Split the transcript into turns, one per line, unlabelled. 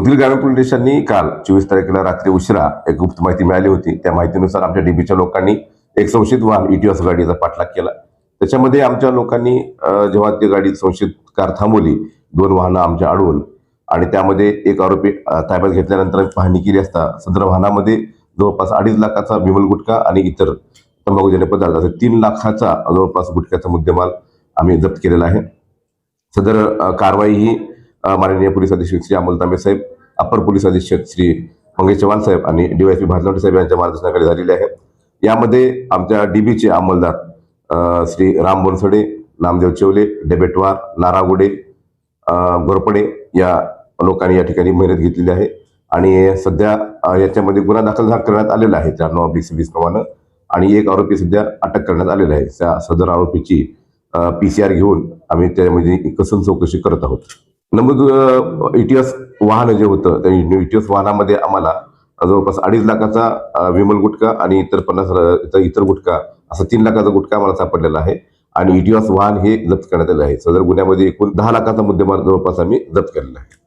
उदगीर ग्रामीण पोलीस स्टेशननी काल 24 तारखेला रात्री उशिरा एक गुप्त माहिती मिळाली होती. त्या माहितीनुसार आमच्या डीबीच्या लोकांनी एक संशयित वाहन इटिओस गाडीचा पाठलाग केला. त्याच्यामध्ये आमच्या लोकांनी जेव्हा ती गाडी संशयित कार थांबवली, 2 वाहनं आमच्या अडवून आणि त्यामध्ये एक आरोपी ताब्यात घेतल्यानंतर पाहणी केली असता सदर वाहनामध्ये जवळपास 2.5 लाखाचा विमल गुटखा आणि इतर तंबाखूजन्य पदार्थ असे 3 लाखाचा जवळपास गुटख्याचा मुद्देमाल आम्ही जप्त केलेला आहे. सदर कारवाई ही माननीय पोलीस अधीक्षक श्री अमोल तांबे साहेब, अपर पोलीस अधीक्षक श्री मंगेश चव्हाण साहेब आणि डीवायपी भारत साहेब यांच्या मार्गदर्शनाखाली झालेली आहे. यामध्ये आमच्या डीबीचे अंमलदार श्री राम बोनसडे, नामदेव चेवले, डेबेटवार, नारागुडे, गोरपडे या लोकांनी या ठिकाणी मेहनत घेतलेली आहे आणि सध्या याच्यामध्ये गुन्हा दाखल करण्यात आलेला आहे 94/20 प्रमाणे आणि एक आरोपी सध्या अटक करण्यात आलेला आहे. त्या सदर आरोपीची PCR घेऊन आम्ही त्यामध्ये कसून चौकशी करत आहोत. नंबर इटिओस वाहन जे होतं त्या इटिओस वाहनामध्ये आम्हाला जवळपास 2.5 लाखाचा विमल गुटखा आणि इतर गुटखा असा 3 लाखाचा गुटखा आम्हाला सापडलेला आहे आणि इटिओस वाहन हे जप्त करण्यात आले आहे. सदर गुन्ह्यामध्ये एकूण 10 लाखाचा मुद्देमाल जवळपास आम्ही जप्त केलेला आहे.